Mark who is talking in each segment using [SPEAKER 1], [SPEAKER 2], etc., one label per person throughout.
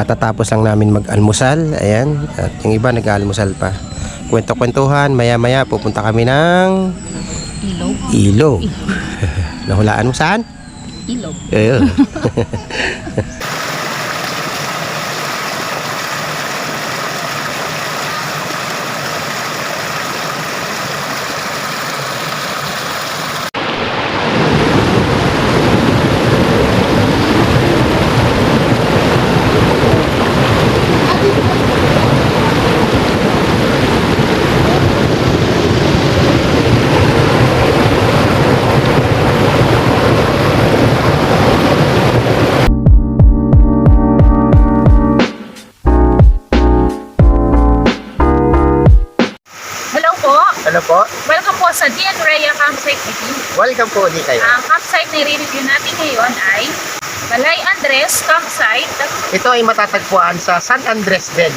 [SPEAKER 1] Katatapos lang namin mag-almusal. Ayan. At yung iba nag-almusal pa. Kwento-kwentuhan. Maya-maya pupunta kami ng ilog. Nahulaan mo saan?
[SPEAKER 2] Ilog.
[SPEAKER 1] Ayun. Ano po?
[SPEAKER 2] Welcome po sa Dian Rhea Campsite Review.
[SPEAKER 1] Welcome po ulit kayo.
[SPEAKER 2] Ang campsite na i-review natin ngayon ay Balay Andres Campsite.
[SPEAKER 1] Ito ay matatagpuan sa San Andres din.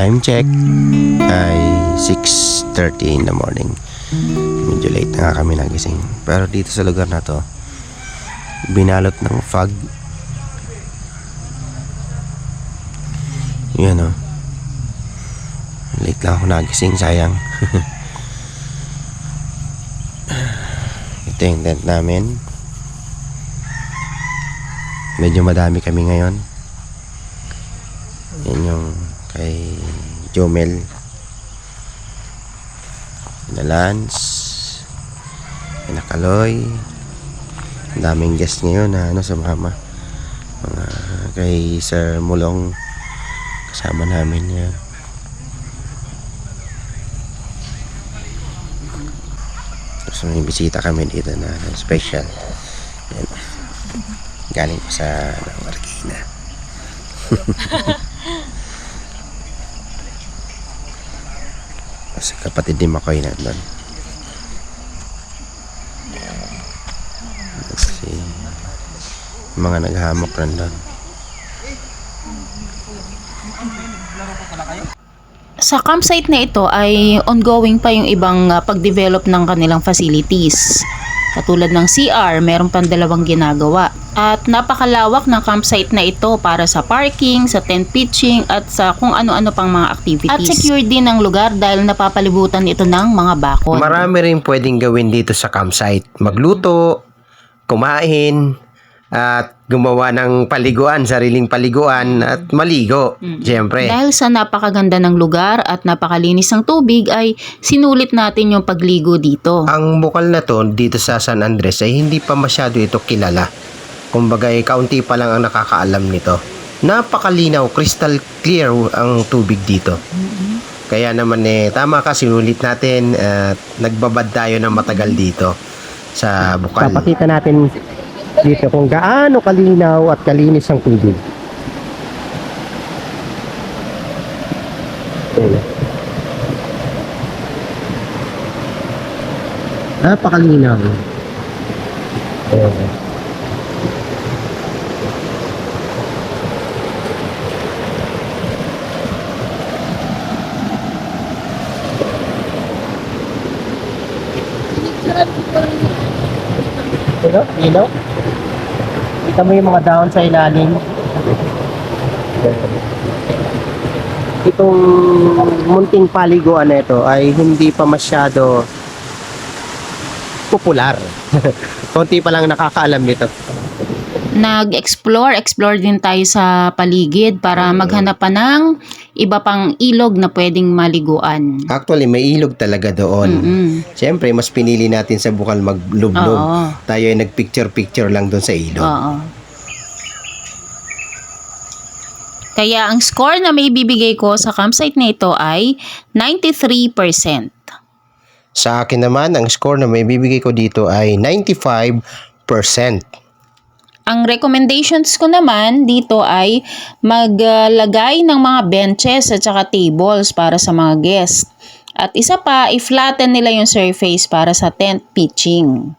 [SPEAKER 1] Time check ay 6:30 in the morning. Medyo late na nga kami nagising. Pero dito sa lugar na to, binalot ng fog. Yan o. Late lang ako nagising, sayang. Ito yung tent namin. Medyo madami kami ngayon. Yan yung kay Jomel na Lance, Nakaloy. Ang daming guest ngayon na sumama. Mga kay Sir Mulong kasama namin yan. So may bisita kami dito na special. Yan. Galing ko sa Marikina. Kasi kapatid ni Makoy nandun. Kasi mga naghahamok nandun.
[SPEAKER 2] Sa campsite na ito ay ongoing pa yung ibang pag-develop ng kanilang facilities. Katulad ng CR, meron pang 2 ginagawa. At napakalawak ng campsite na ito para sa parking, sa tent pitching, at sa kung ano-ano pang mga activities. At secure din ang lugar dahil napapalibutan ito ng mga bakod.
[SPEAKER 1] Marami rin pwedeng gawin dito sa campsite. Magluto, kumain, at gumawa ng paliguan, sariling paliguan, at maligo, siyempre.
[SPEAKER 2] Dahil sa napakaganda ng lugar at napakalinis ng tubig ay sinulit natin yung pagligo dito.
[SPEAKER 1] Ang bukal na to dito sa San Andres ay hindi pa masyado ito kilala. Kumbaga kaunti pa lang ang nakakaalam nito. Napakalinaw, crystal clear ang tubig dito. Kaya naman tama ka, sinulit natin at nagbabad tayo ng matagal dito sa bukal. Papakita natin dito kung gaano kalinaw at kalinis ang tubig. Ayan. Napakalinaw. Ayan. Ilaw? Kita mo yung mga dahon sa ilalim. Itong munting paliguan na ito ay hindi pa masyado popular. Konti pa lang nakakaalam nito.
[SPEAKER 2] Explore din tayo sa paligid para maghanap pa ng iba pang ilog na pwedeng maliguan.
[SPEAKER 1] Actually, may ilog talaga doon.
[SPEAKER 2] Mm-mm.
[SPEAKER 1] Siyempre, mas pinili natin sa bukal maglublob.
[SPEAKER 2] Oo.
[SPEAKER 1] Tayo ay nagpicture-picture lang doon sa ilog.
[SPEAKER 2] Oo. Kaya ang score na may bibigay ko sa campsite na ito ay 93%.
[SPEAKER 1] Sa akin naman, ang score na may bibigay ko dito ay 95%.
[SPEAKER 2] Ang recommendations ko naman dito ay maglagay ng mga benches at saka tables para sa mga guests. At isa pa, i-flatten nila yung surface para sa tent pitching.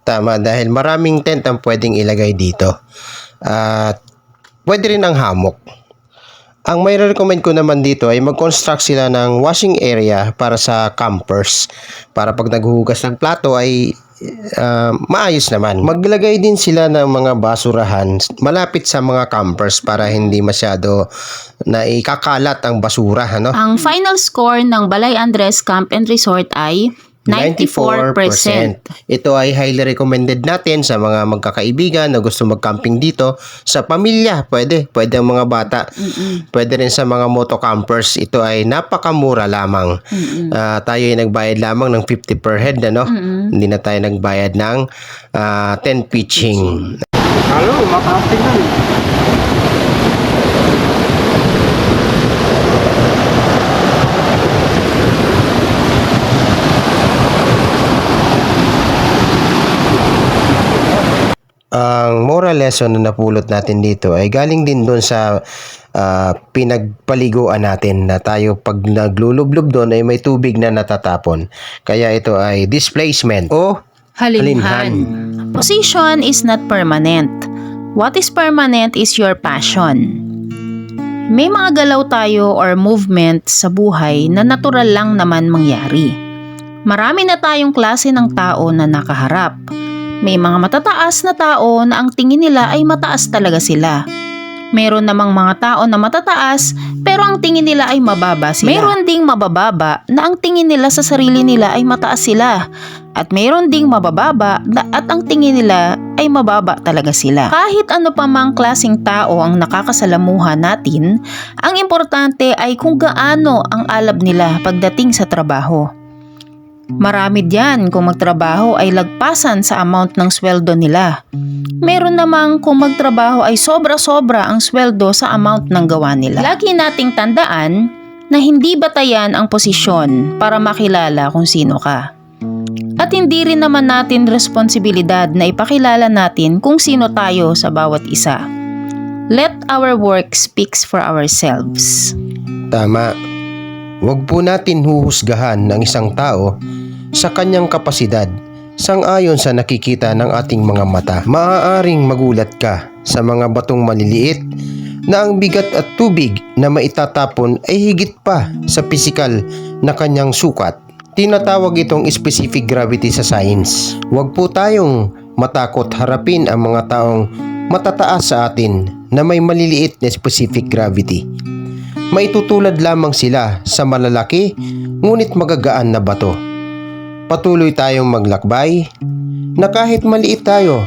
[SPEAKER 1] Tama, dahil maraming tent ang pwedeng ilagay dito. At pwede rin ang hammock. Ang may recommend ko naman dito ay mag-construct sila ng washing area para sa campers. Para pag naghuhugas ng plato ay maayos naman. Maglagay din sila ng mga basurahan malapit sa mga campers para hindi masyado na ikakalat ang basura. Ano?
[SPEAKER 2] Ang final score ng Balay Andres Camp and Resort ay 94%.
[SPEAKER 1] Ito ay highly recommended natin sa mga magkakaibigan na gusto mag-camping dito. Sa pamilya, pwede ang mga bata. Pwede rin sa mga motocampers. Ito ay napakamura lamang. Tayo ay nagbayad lamang ng 50 per head. Ano? Hindi na tayo nagbayad ng tent pitching.
[SPEAKER 3] Halo, makamping na.
[SPEAKER 1] Ang moral lesson na napulot natin dito ay galing din doon sa pinagpaliguan natin na tayo pag naglulublob doon ay may tubig na natatapon. Kaya ito ay displacement o halinhan.
[SPEAKER 2] Position is not permanent. What is permanent is your passion. May mga galaw tayo or movement sa buhay na natural lang naman mangyari. Marami na tayong klase ng tao na nakaharap. May mga matataas na tao na ang tingin nila ay mataas talaga sila. Meron namang mga tao na matataas pero ang tingin nila ay mababa sila. Meron ding mabababa na ang tingin nila sa sarili nila ay mataas sila. At meron ding mabababa at ang tingin nila ay mababa talaga sila. Kahit ano pa mang klaseng tao ang nakakasalamuha natin, ang importante ay kung gaano ang alab nila pagdating sa trabaho. Marami diyan kung magtrabaho ay lagpasan sa amount ng sweldo nila. Meron namang kung magtrabaho ay sobra-sobra ang sweldo sa amount ng gawa nila. Lagi nating tandaan na hindi batayan ang posisyon para makilala kung sino ka. At hindi rin naman natin responsibilidad na ipakilala natin kung sino tayo sa bawat isa. Let our work speaks for ourselves.
[SPEAKER 1] Tama. Huwag po natin huhusgahan ng isang tao sa kanyang kapasidad sang-ayon sa nakikita ng ating mga mata. Maaaring magulat ka sa mga batong maliliit na ang bigat at tubig na maitatapon ay higit pa sa pisikal na kanyang sukat. Tinatawag itong specific gravity sa science. Huwag po tayong matakot harapin ang mga taong matataas sa atin na may maliliit na specific gravity. Maitutulad lamang sila sa malalaki ngunit magagaan na bato. Patuloy tayong maglakbay na kahit maliit tayo,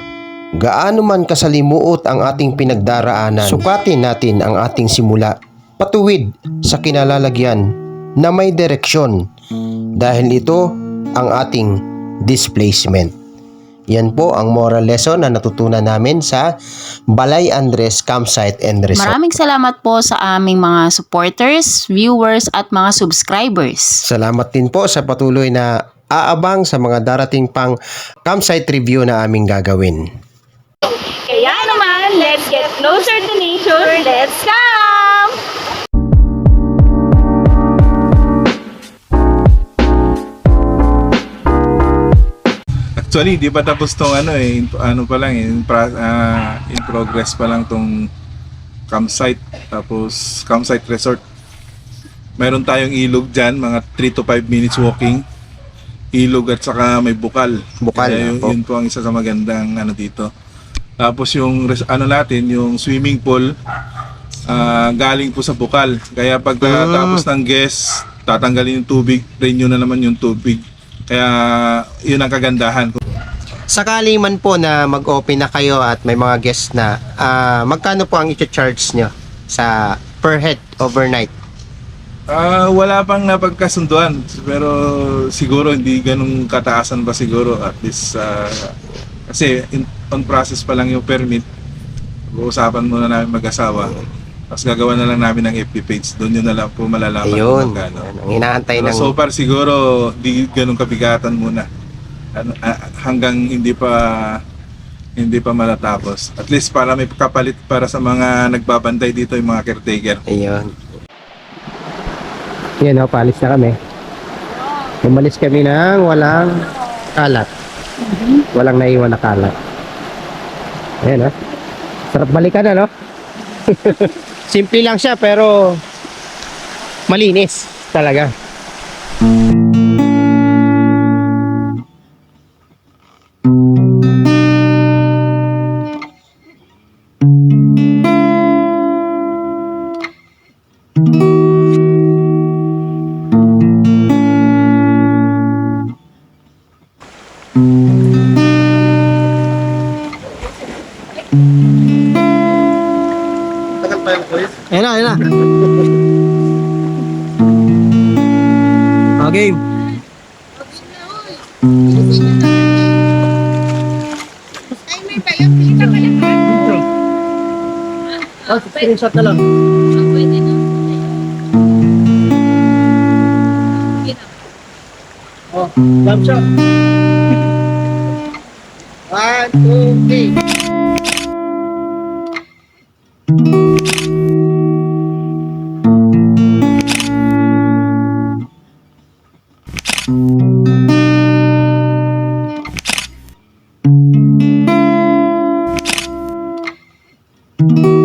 [SPEAKER 1] gaano man kasalimuot ang ating pinagdaraanan, sukatin natin ang ating simula patuwid sa kinalalagyan na may direksyon dahil ito ang ating displacement. Yan po ang moral lesson na natutunan namin sa Balay Andres Campsite and Resort.
[SPEAKER 2] Maraming salamat po sa aming mga supporters, viewers at mga subscribers.
[SPEAKER 1] Salamat din po sa patuloy na aabang sa mga darating pang campsite review na aming gagawin.
[SPEAKER 2] Let's come!
[SPEAKER 4] Actually, di pa tapos tong ano pa lang, in progress pa lang tong campsite, tapos campsite resort. Meron tayong ilog dyan, mga 3 to 5 minutes walking. Ilog at saka may bukal.
[SPEAKER 1] Bukal,
[SPEAKER 4] Kaya
[SPEAKER 1] po.
[SPEAKER 4] yun po ang isa sa magandang ano dito. Tapos yung ano natin, yung swimming pool, galing po sa bukal. Kaya pag tapos ng guest, tatanggalin yung tubig, renew na naman yung tubig. Kaya yun ang kagandahan.
[SPEAKER 1] Sakali man po na mag-open na kayo at may mga guests na, magkano po ang i-charge nyo sa per head overnight?
[SPEAKER 4] Wala pang napagkasunduan, pero siguro hindi ganun kataasan pa siguro, at least kasi on process pa lang yung permit. Uusapan muna namin mag-asawa, tapos gagawa na lang namin ng FB page, doon yun na lang po malalaman
[SPEAKER 1] Ayun,
[SPEAKER 4] kung magkano.
[SPEAKER 1] ang inaantay
[SPEAKER 4] Pero
[SPEAKER 1] ng...
[SPEAKER 4] so far siguro di ganun kabigatan muna, hanggang hindi pa malatapos, at least para may kapalit para sa mga nagbabantay dito, yung mga caretaker.
[SPEAKER 1] Ayun. Yan o, paalis na kami. Umalis kami ng walang kalat. Walang naiwan na kalat. Ayan o. Sarap balikan na, no? Simple lang siya pero malinis talaga. Ayan na, ayan na. Okay.
[SPEAKER 5] Ay, may bayo. Pita ka lang.
[SPEAKER 1] Screenshot na lang.
[SPEAKER 5] Pwede na.
[SPEAKER 1] Oh, jump shot. 1, 2, 3. Thank you.